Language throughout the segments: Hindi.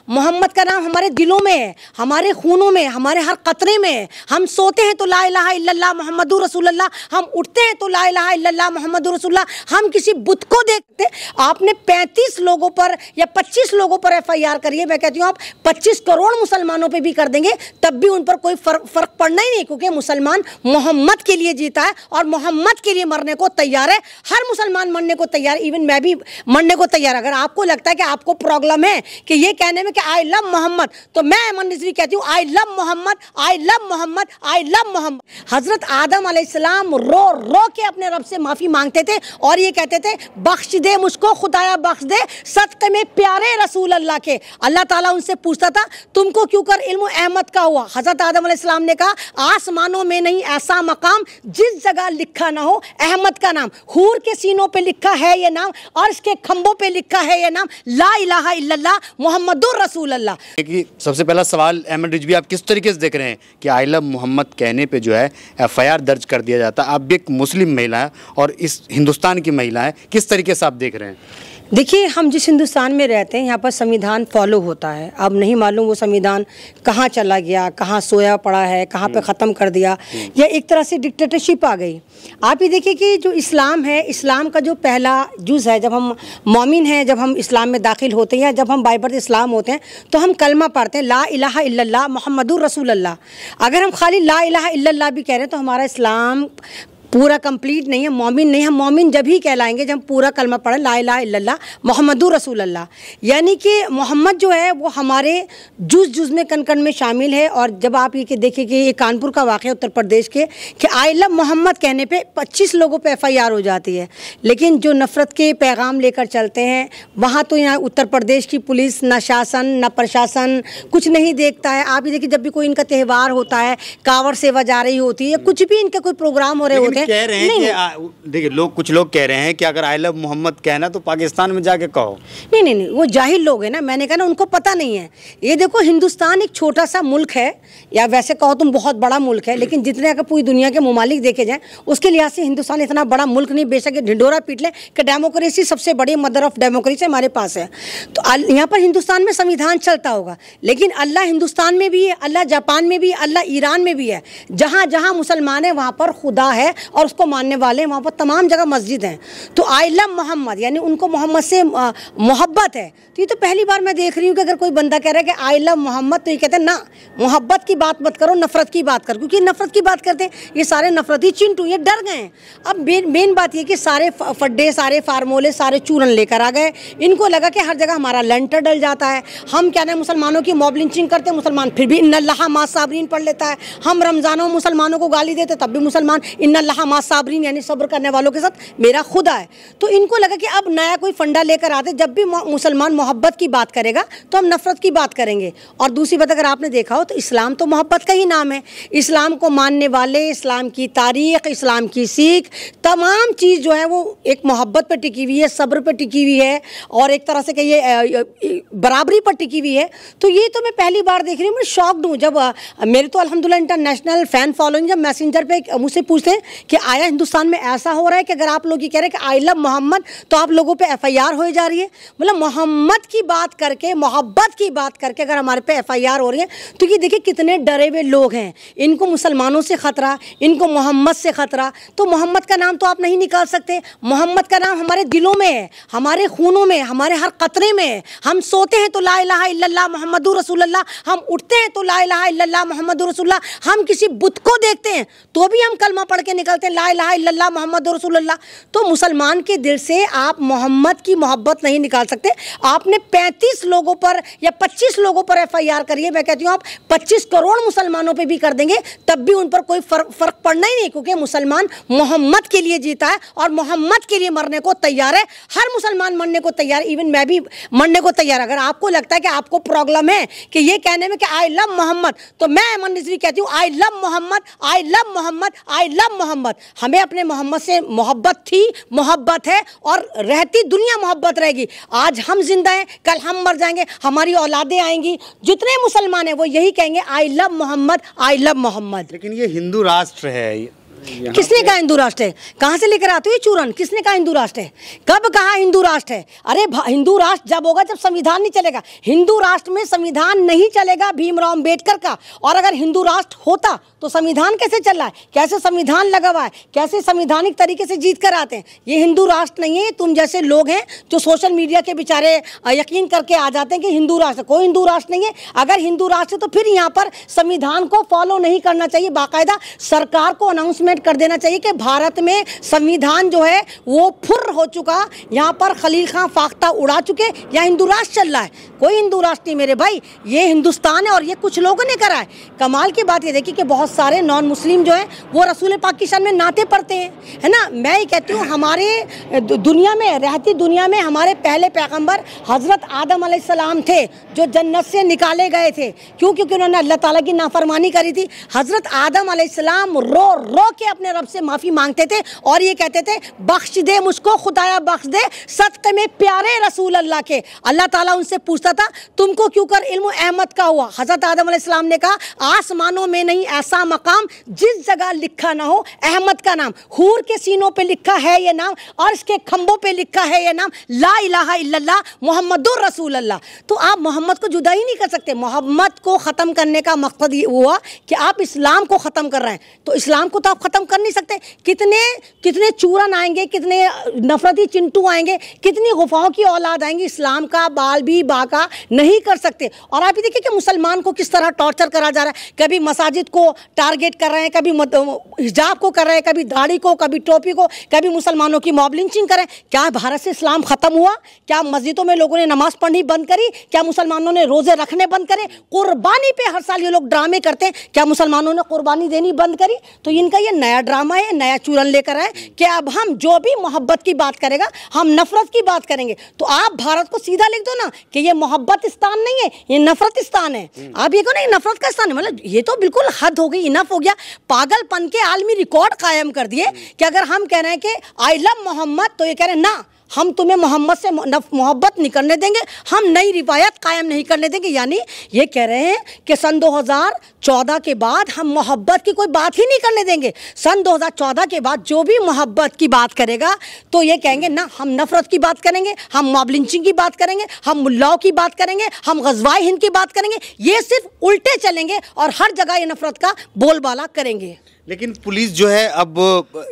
मोहम्मद का नाम हमारे दिलों में है, हमारे खूनों में, हमारे हर कतरे में है। हम सोते हैं तो ला इलाहा इल्लल्लाह मुहम्मदुर रसूलुल्लाह, हम उठते हैं तो ला इलाहा इल्लल्लाह मुहम्मदुर रसूलुल्लाह। हम किसी बुत को देखते, आपने 35 लोगों पर या 25 लोगों पर FIR करिए, मैं कहती हूँ आप 25 करोड़ मुसलमानों पे भी कर देंगे तब भी उन पर कोई फर्क पड़ना ही नहीं, क्योंकि मुसलमान मोहम्मद के लिए जीता है और मोहम्मद के लिए मरने को तैयार है। हर मुसलमान मरने को तैयार, इवन मैं भी मरने को तैयार। अगर आपको लगता है कि आपको प्रॉब्लम है कि ये कहने में कि आई लव मोहम्मद, तो मैं अमन रिजवी कहती हूँ I love Mohammad, I love Mohammad, I love Mohammad. हजरत आदम अलैहिस्सलाम रो रो के अपने रब से माफी मांगते थे और ये कहते थे बख्श दे मुझको खुदाया, बख्श दे सदक़े में प्यारे रसूल अल्लाह के। अल्लाह ताला उनसे पूछता था तुमको क्यों कर इल्म अहमद का हुआ। हजरत आदम अलैहिस्सलाम ने कहा आसमानों में नहीं ऐसा मकाम जिस जगह लिखा ना हो अहमद का नाम। हूर के सीनों पे लिखा है ये नाम और इसके खंभों पे लिखा है ये नाम, ला इलाहा इल्लल्लाह मुहम्मदुर रसूल अल्लाह। सबसे पहला सवाल अहमद रिजवी, आप किस तरीके से देख रहे हैं कि आई लव मोहम्मद कहने पे जो है FIR दर्ज कर दिया जाता है? आप भी एक मुस्लिम महिला है और इस हिंदुस्तान की महिला है, किस तरीके से आप देख रहे हैं? देखिए, हम जिस हिंदुस्तान में रहते हैं यहाँ पर संविधान फॉलो होता है। अब नहीं मालूम वो संविधान कहाँ चला गया, कहाँ सोया पड़ा है, कहाँ पे ख़त्म कर दिया, या एक तरह से डिक्टेटरशिप आ गई। आप ये देखिए कि जो इस्लाम है, इस्लाम का जो पहला जुज़ है, जब हम मोमिन हैं, जब हम इस्लाम में दाखिल होते हैं या जब हम बाय बर्थ इस्लाम होते हैं तो हम कलमा पढ़ते हैं ला इलाहा इल्लल्लाह मुहम्मदुर रसूलुल्लाह। अगर हम खाली ला इलाहा इल्लल्लाह भी कह रहे हैं तो हमारा इस्लाम पूरा कंप्लीट नहीं है, मोमिन नहीं। हम मोमिन जब ही कहलाएंगे जब हम पूरा कलमा पढ़ें ला इलाहा इल्लल्लाह मुहम्मदुर रसूलुल्लाह। यानी कि मोहम्मद जो है वो हमारे जुज़ में कण कण में शामिल है। और जब आप ये कि देखिए कि ये कानपुर का वाक़या उत्तर प्रदेश के कि आई लव मोहम्मद कहने पे 25 लोगों पे FIR हो जाती है, लेकिन जो नफ़रत के पैगाम लेकर चलते हैं वहाँ तो यहाँ उत्तर प्रदेश की पुलिस न शासन न प्रशासन कुछ नहीं देखता है। आप ये देखिए जब भी कोई इनका त्यौहार होता है, कांवड़ सेवा जा रही होती है या कुछ भी इनका कोई प्रोग्राम हो रहे होते हैं, कह रहे हैं कि देखिए कुछ लोग कह रहे हैं कि अगर आई लव मोहम्मद कहना तो पाकिस्तान में जाके कहो। नहीं, वो जाहिल लोग हैं ना। मैंने कहा ना उनको पता नहीं है। ये देखो, हिंदुस्तान एक छोटा सा मुल्क है, या वैसे कहो तुम बहुत बड़ा मुल्क है, लेकिन जितने अगर पूरी दुनिया के ममालिक देखे जाएं उसके लिहाज से हिंदुस्तान इतना बड़ा मुल्क नहीं। बेशक ढिंडोरा पीट ले कि डेमोक्रेसी सबसे बड़ी मदर ऑफ डेमोक्रेसी हमारे पास है, तो यहाँ पर हिंदुस्तान में संविधान चलता होगा, लेकिन अल्लाह हिंदुस्तान में भी है, अल्लाह जापान में भी है, अल्लाह ईरान में भी है। जहाँ जहाँ मुसलमान है वहाँ पर खुदा है और उसको मानने वाले हैं, वहाँ पर तमाम जगह मस्जिद हैं। तो आई लव मोहम्मद यानी उनको मोहम्मद से मोहब्बत है। तो ये तो पहली बार मैं देख रही हूँ कि अगर कोई बंदा कह रहा है कि आई लव मोहम्मद, तो ये कहते हैं ना मोहब्बत की बात मत करो, नफरत की बात करो, क्योंकि नफरत की बात करते हैं ये सारे नफरती चिंटू, ये डर गए हैं। अब मेन बात ये कि सारे फड्डे, सारे फार्मूले, सारे चूरन लेकर आ गए। इनको लगा कि हर जगह हमारा लंटर डल जाता है। हम क्या ना मुसलमानों की मॉब लिंचिंग करते हैं, मुसलमान फिर भी इन्नल्लाह मा साबरीन पढ़ लेता है। हम रमज़ानों में मुसलमानों को गाली देते तब भी मुसलमान इन्नल्लाह मा साबरीन यानी सब्र करने वालों के साथ मेरा खुदा है। तो इनको लगा कि अब नया कोई फंडा लेकर आते, जब भी मुसलमान मोहब्बत की बात करेगा तो हम नफरत की बात करेंगे। और दूसरी बात अगर आपने देखा हो तो इस्लाम तो मोहब्बत का ही नाम है। इस्लाम को मानने वाले, इस्लाम की तारीख़, इस्लाम की सीख, तमाम चीज़ जो है वो एक मोहब्बत पर टिकी हुई है, सब्र पर टिकी हुई है और एक तरह से कहिए बराबरी पर टिकी हुई है। तो ये तो मैं पहली बार देख रही हूँ। मैं शॉक्ड हूँ जब मेरे तो अल्हम्दुलिल्लाह इंटरनेशनल फ़ैन फॉलोइंग, जब मैसेंजर पे मुझसे पूछते हैं कि आया हिंदुस्तान में ऐसा हो रहा है कि अगर आप लोग ये कह रहे हैं कि आई लव मोहम्मद तो आप लोगों पे FIR हो जा रही है। मतलब मोहम्मद की बात करके, मोहब्बत की बात करके अगर हमारे पे FIR हो रही है तो ये देखिए कितने डरे हुए लोग हैं। इनको मुसलमानों से ख़तरा, इनको मोहम्मद से ख़तरा। तो मोहम्मद का नाम तो आप नहीं निकाल सकते। मोहम्मद का नाम हमारे दिलों में है, हमारे खूनों में, हमारे हर कतरे में है। हम सोते हैं तो ला इलाहा इल्लल्लाह मुहम्मदुर रसूलुल्लाह, हम उठते हैं तो ला इलाहा इल्लल्लाह मुहम्मदुर रसूलुल्लाह। हम किसी बुत को देखते हैं तो भी हम कलमा पढ़ के निकलते हैं ला इलाहा इल्लल्लाह मुहम्मदुर रसूलुल्लाह। तो मुसलमान के दिल से आप मोहम्मद की मोहब्बत नहीं निकाल सकते। आपने 35 लोगों पर या 25 लोगों पर FIR करिए, मैं कहती हूँ आप 25 करोड़ मुसलमानों पे भी कर देंगे तब भी उन पर कोई फर्क पड़ना ही नहीं, क्योंकि मुसलमान मोहम्मद के लिए जीता है और मोहम्मद के लिए मरने को तैयार है। हर मुसलमान मरने को तैयार, इवन मैं भी मरने को तैयार। अगर आपको लगता है कि आपको प्रॉब्लम है कि ये कहने में कि आई लव मोहम्मद, तो मैं अमन रिजवी कहती हूँ I love Mohammad, I love Mohammad, I love Mohammad. हमें अपने मोहम्मद से मोहब्बत थी, मोहब्बत है और रहती दुनिया मोहब्बत रहेगी। आज हम जिंदा हैं, कल हम मर जाएंगे, हमारी औलादें आएंगी, जितने मुसलमान हैं वो यही कहेंगे I love Mohammad, I love Mohammad. लेकिन ये हिंदू राष्ट्र है, किसने कहा हिंदू राष्ट्र है? कहाँ से लेकर आते हो ये चूरन? किसने कहा हिंदू राष्ट्र है? कब कहा हिंदू राष्ट्र है? अरे हिंदू राष्ट्र जब होगा जब संविधान नहीं चलेगा। हिंदू राष्ट्र में संविधान नहीं चलेगा भीमराव अम्बेडकर का। और अगर हिंदू राष्ट्र होता तो संविधान कैसे चल रहा है? कैसे संविधान लगा हुआ है? कैसे संवैधानिक तरीके से जीत कर आते हैं? ये हिंदू राष्ट्र नहीं है। तुम जैसे लोग हैं जो सोशल मीडिया के बेचारे यकीन करके आ जाते हैं कि हिंदू राष्ट्र। कोई हिंदू राष्ट्र नहीं है। अगर हिंदू राष्ट्र तो फिर यहाँ पर संविधान को फॉलो नहीं करना चाहिए। बाकायदा सरकार को अनाउंसमेंट कर देना चाहिए कि भारत में संविधान जो है वो फुर्र हो चुका, यहाँ पर खलील खां फाख्ता उड़ा चुके, यहाँ हिंदू राष्ट्र चल रहा है। कोई हिंदू राष्ट्र नहीं मेरे भाई, ये हिंदुस्तान है और ये कुछ लोगों ने करा है। कमाल की बात ये देखिए कि बहुत सारे नॉन मुस्लिम जो हैं वो रसूल पाक की शान में नाते पढ़ते हैं, है ना। मैं ये कहती हूँ हमारे दुनिया में रहती दुनिया में हमारे पहले पैगंबर हज़रत आदम अलैहिस्सलाम थे जो जन्नत से निकाले गए थे। क्यों? क्योंकि उन्होंने अल्लाह ताला की नाफरमानी करी थी। हज़रत आदम अलैहिस्सलाम रो रो के अपने रब से माफ़ी मांगते थे और ये कहते थे बख्श दे मुझको खुदाया, बख्श दे सदक़े में प्यारे रसूल अल्लाह के। अल्लाह ताला उनसे पूछता था तुमको क्यों कर इल्म अहमद का हुआ? हज़रत आदम अलैहिस्सलाम ने कहा आसमानों में नहीं ऐसा मकाम जिस जगह लिखा ना हो अहमद का नाम। हूर के सीनों पे लिखा है ये नाम, अर्श के खंभों पे लिखा है ये नाम, ला इलाहा इल्लल्लाह मुहम्मदुर रसूल अल्लाह। तो आप मोहम्मद को जुदा ही नहीं कर सकते। मोहम्मद को ख़त्म करने का मकसद ये हुआ कि आप इस्लाम को ख़त्म कर रहे हैं, तो इस्लाम को तो आप ख़त्म कर नहीं सकते। कितने चूरन आएंगे, कितने नफरती चिंटू आएंगे, कितनी गुफाओं की औलाद आएंगी, इस्लाम का बाल भी बाका नहीं कर सकते। और आप ये देखिए कि मुसलमान को किस तरह टॉर्चर करा जा रहा है। कभी मसाजिद को टारगेट कर रहे हैं, कभी हिजाब को कर रहे हैं, कभी दाढ़ी को, कभी टोपी को, कभी मुसलमानों की मॉब लिंचिंग कर रहे हैं। क्या भारत से इस्लाम ख़त्म हुआ? क्या मस्जिदों में लोगों ने नमाज पढ़नी बंद करी? क्या मुसलमानों ने रोज़े रखने बंद करे? कुर्बानी पे हर साल ये लोग ड्रामे करते हैं, क्या मुसलमानों ने कुर्बानी देनी बंद करी? तो इनका ये नया ड्रामा है, नया चूरन लेकर आए कि अब हम जो भी मोहब्बत की बात करेगा हम नफरत की बात करेंगे। तो आप भारत को सीधा लिख दो ना कि ये मोहब्बतिस्तान नहीं है, ये नफरतिस्तान है। आप ये कहो ना नफरत का स्थान है, मतलब ये तो बिल्कुल हद हो गई, इनफ हो गया। पागलपन के आलमी रिकॉर्ड कायम कर दिए कि अगर हम कह रहे हैं कि आई लव मोहम्मद तो ये कह रहे हैं ना हम तुम्हें मोहम्मद से मोहब्बत नहीं करने देंगे, हम नई रिवायत कायम नहीं करने देंगे। यानी ये कह रहे हैं कि सन 2014 के बाद हम मोहब्बत की कोई बात ही नहीं करने देंगे। सन 2014 के बाद जो भी मोहब्बत की बात करेगा तो ये कहेंगे ना हम नफरत की बात करेंगे, हम मॉब लिंचिंग की बात करेंगे, हम मुल्लाओं की बात करेंगे, हम ग़ज़वाए हिंद की बात करेंगे। ये सिर्फ उल्टे चलेंगे और हर जगह ये नफरत का बोलबाला करेंगे। लेकिन पुलिस जो है अब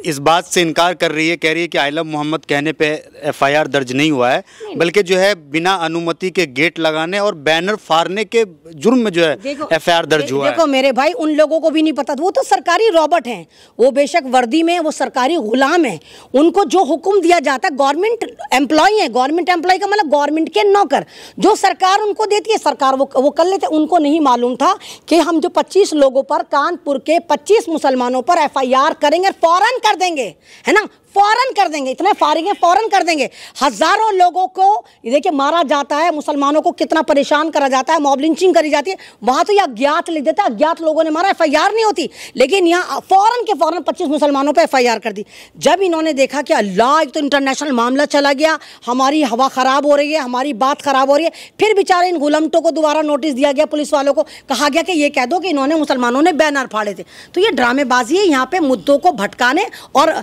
इस बात से इनकार कर रही है, कह रही है कि आई लव मोहम्मद कहने पे एफआईआर दर्ज नहीं हुआ है, बल्कि जो है बिना अनुमति के गेट लगाने और बैनर फाड़ने के जुर्म में जो है एफआईआर दर्ज हुआ है। देखो मेरे भाई, उन लोगों को भी नहीं पता, वो तो सरकारी रॉबर्ट हैं, वो बेशक वर्दी में, वो सरकारी गुलाम हैं। उनको जो हुक्म दिया जाता है, गवर्नमेंट एम्प्लॉय है, गवर्नमेंट एम्प्लॉय का मतलब गवर्नमेंट के नौकर, जो सरकार उनको देती है सरकार वो कर लेते। उनको नहीं मालूम था कि हम जो 25 लोगों पर, कानपुर के 25 मुसलमानों पर एफआईआर करेंगे, फौरन कर देंगे, है ना, फौरन कर देंगे। इतने फारिग हैं, फौरन कर देंगे। हजारों लोगों को देखिए मारा जाता है, मुसलमानों को कितना परेशान करा जाता है, मॉब लिंचिंग करी जाती है। वहां तो ये अज्ञात लिख देता है, अज्ञात लोगों ने मारा, एफआईआर नहीं होती। लेकिन यहाँ फौरन के फौरन 25 मुसलमानों पर एफआईआर कर दी। जब इन्होंने देखा कि अल्लाह एक तो इंटरनेशनल मामला चला गया, हमारी हवा खराब हो रही है, हमारी बात खराब हो रही है, फिर बेचारे इन गुलमटों को दोबारा नोटिस दिया गया, पुलिस वालों को कहा गया कि ये कह दो कि इन्होंने मुसलमानों ने बैनर फाड़े थे। तो ये ड्रामेबाजी है, यहाँ पे मुद्दों को भटकाने और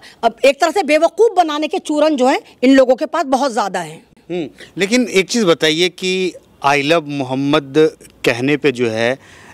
एक तरह से बेवकूफ़ बनाने के चूरन जो हैं इन लोगों के पास बहुत ज़्यादा हैं। लेकिन एक चीज़ बताइए कि आई लव मोहम्मद कहने पे जो है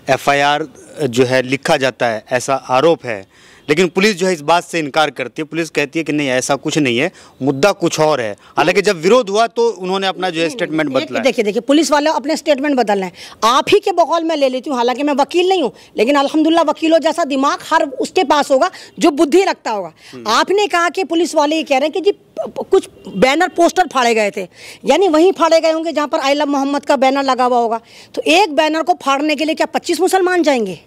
एफआईआर जो है लिखा जाता है, ऐसा आरोप है, लेकिन पुलिस जो है इस बात से इनकार करती है। पुलिस कहती है कि नहीं ऐसा कुछ नहीं है, मुद्दा कुछ और है। हालांकि जब विरोध हुआ तो उन्होंने अपना जो है स्टेटमेंट बदला। देखिए पुलिस वाले अपने स्टेटमेंट बदल रहे हैं। आप ही के बकौल मैं ले लेती हूँ, हालांकि मैं वकील नहीं हूँ, लेकिन अल्हम्दुलिल्लाह वकीलों जैसा दिमाग हर उसके पास होगा जो बुद्धि रखता होगा। आपने कहा कि पुलिस वाले ये कह रहे हैं कि जी कुछ बैनर पोस्टर फाड़े गए थे, यानी वहीं फाड़े गए होंगे जहाँ पर आई लव मोहम्मद का बैनर लगा हुआ होगा। तो एक बैनर को फाड़ने के लिए क्या 25 मुसलमान जाएंगे?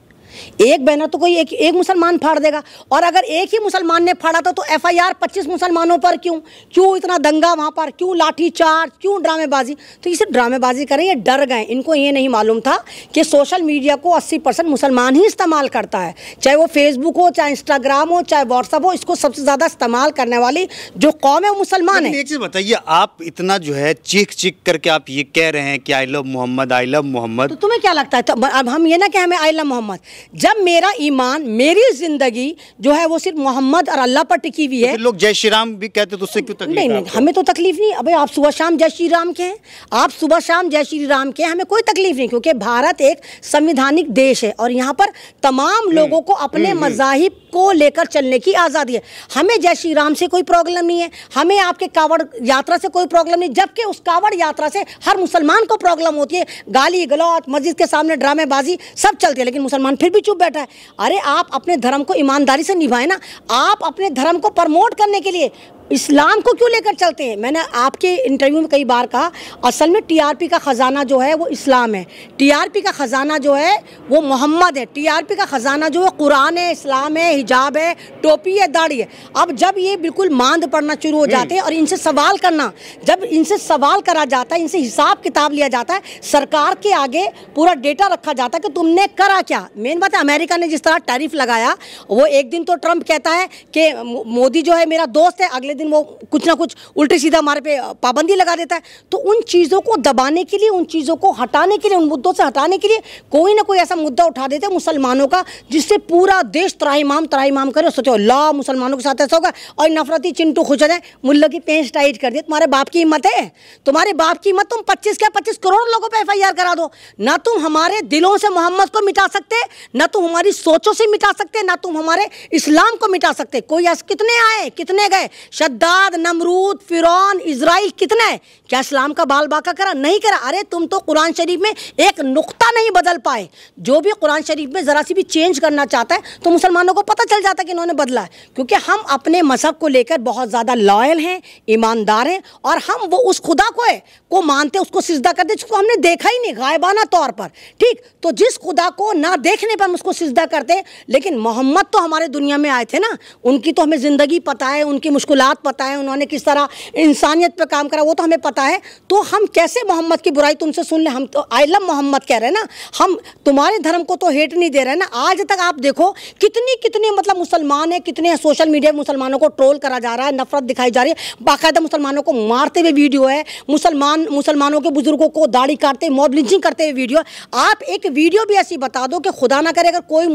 एक बैनर तो कोई एक मुसलमान फाड़ देगा। और अगर एक ही मुसलमान ने फाड़ा था तो एफआईआर 25 मुसलमानों पर क्यों इतना दंगा वहाँ पर, क्यों लाठीचार्ज, क्यों ड्रामेबाजी? तो इसे ड्रामेबाजी करें, ये डर गए। इनको ये नहीं मालूम था कि सोशल मीडिया को 80% मुसलमान ही इस्तेमाल करता है, चाहे वो फेसबुक हो, चाहे इंस्टाग्राम हो, चाहे व्हाट्सअप हो। इसको सबसे ज़्यादा इस्तेमाल करने वाली जो कौम है वो मुसलमान है। एक चीज़ बताइए, आप इतना जो है चीख करके आप ये कह रहे हैं कि I love Mohammad, I love Mohammad, तो तुम्हें क्या लगता है? तो अब हम ये ना कि हमें आई लव मोहम्मद, जब मेरा ईमान, मेरी जिंदगी जो है वो सिर्फ मोहम्मद और अल्लाह पर टिकी हुई है। तो लोग जय श्री राम भी कहते तो उससे क्यों तकलीफ? नहीं नहीं, हमें तो तकलीफ नहीं। अबे आप सुबह शाम जय श्री राम के हैं, आप सुबह शाम जय श्री राम के हैं, हमें कोई तकलीफ नहीं, क्योंकि भारत एक संवैधानिक देश है और यहाँ पर तमाम लोगों को अपने मज़ाहिब को लेकर चलने की आज़ादी है। हमें जय श्री राम से कोई प्रॉब्लम नहीं है, हमें आपके कावड़ यात्रा से कोई प्रॉब्लम नहीं, जबकि उस कावड़ यात्रा से हर मुसलमान को प्रॉब्लम होती है। गाली गलौज, मस्जिद के सामने ड्रामेबाजी सब चलती है, लेकिन मुसलमान फिर भी चुप बैठा है। अरे आप अपने धर्म को ईमानदारी से निभाएं ना। आप अपने धर्म को प्रमोट करने के लिए इस्लाम को क्यों लेकर चलते हैं? मैंने आपके इंटरव्यू में कई बार कहा, असल में टीआरपी का ख़जाना जो है वो इस्लाम है, टीआरपी का ख़जाना जो है वो मोहम्मद है, टीआरपी का ख़जाना जो है कुरान है, इस्लाम है, हिजाब है, टोपी है, दाढ़ी है। अब जब ये बिल्कुल मांद पड़ना शुरू हो जाते हैं और इनसे सवाल करना, जब इनसे सवाल करा जाता है, इनसे हिसाब किताब लिया जाता है, सरकार के आगे पूरा डेटा रखा जाता है कि तुमने करा क्या। मेन बात है, अमेरिका ने जिस तरह टैरिफ लगाया, वो एक दिन तो ट्रंप कहता है कि मोदी जो है मेरा दोस्त है, अगले दिन वो कुछ ना कुछ उल्टे सीधा हमारे पे पाबंदी लगा देता है। तो उन चीज़ों को दबाने के लिए, उन चीज़ों को हटाने के लिए, उन मुद्दों से हटाने के लिए कोई ना कोई ऐसा मुद्दा उठा देते हैं मुसलमानों का, जिससे पूरा देश त्राहिमाम करे। सोचो ला मुसलमानों के साथ ऐसा होगा और नफरती चिंटू खुश हो जाए, मुल्ला की पेंच टाइट कर दिए। तुम्हारे बाप की हिम्मत है? तुम्हारे बाप की हिम्मत, तुम 25 करोड़ लोगों पर FIR करा दो। ना तुम हमारे दिलों से मोहम्मद को मिटा सकते, ना तुम हमारी सोचों से मिटा सकते, ना तुम हमारे इस्लाम को मिटा सकते। कोई ऐसे कितने आए, कितने गए? शद्दाद, नमरूद, फिरौन, इजराइल कितना है? क्या इस्लाम का बाल बाका करा? नहीं करा। अरे तुम तो कुरान शरीफ में एक नुक्ता नहीं बदल पाए। जो भी कुरान शरीफ में ज़रा सी भी चेंज करना चाहता है तो मुसलमानों को पता चल जाता है कि इन्होंने बदला है, क्योंकि हम अपने मजहब को लेकर बहुत ज़्यादा लॉयल हैं, ईमानदार हैं, और हम वो उस खुदा को मानते, उसको सिजदा करते जिसको हमने देखा ही नहीं, गायबाना तौर पर। ठीक, तो जिस खुदा को ना देखने पर हम उसको सिजदा करते। लेकिन मोहम्मद तो हमारे दुनिया में आए थे ना, उनकी तो हमें ज़िंदगी पता है, उनकी मुश्किलात पता है, उन्होंने किस तरह इंसानियत पे काम करा वो तो हमें पता है। तो हम कैसे मोहम्मद की बुराई तुमसे सुन ले? हम तो आई लव मोहम्मद कह रहे हैं ना, हम तुम्हारे धर्म को तो हेट नहीं दे रहे हैं ना। आज तक आप देखो कितनी मतलब मुसलमान है, कितने सोशल मीडिया में मुसलमानों को ट्रोल करा जा रहा है, नफरत दिखाई जा रही है, बाकायदा मुसलमानों को मारते हुए वीडियो है, मुसलमानों के बुजुर्गों को दाढ़ी काटते, मॉब लिंचिंग करते हुए वीडियो। आप एक वीडियो भी ऐसी बता दो कि खुदा ना करे अगर कोई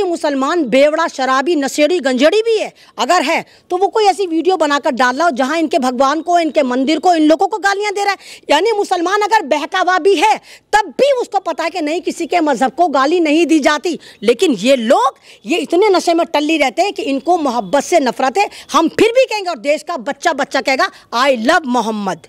मुसलमान बेवड़ा, शराबी, नशेड़ी, गंजेड़ी भी है, अगर है तो वो कोई ऐसी वीडियो बनाकर डाल रहा हो जहां इनके भगवान को, इनके मंदिर को, इन लोगों को गालियां दे रहा है। यानी मुसलमान अगर बहकावा भी है तब भी उसको पता है कि नहीं, किसी के मजहब को गाली नहीं दी जाती। लेकिन ये लोग ये इतने नशे में टल्ली रहते हैं कि इनको मोहब्बत से नफरत है। हम फिर भी कहेंगे और देश का बच्चा कहेगा आई लव मोहम्मद।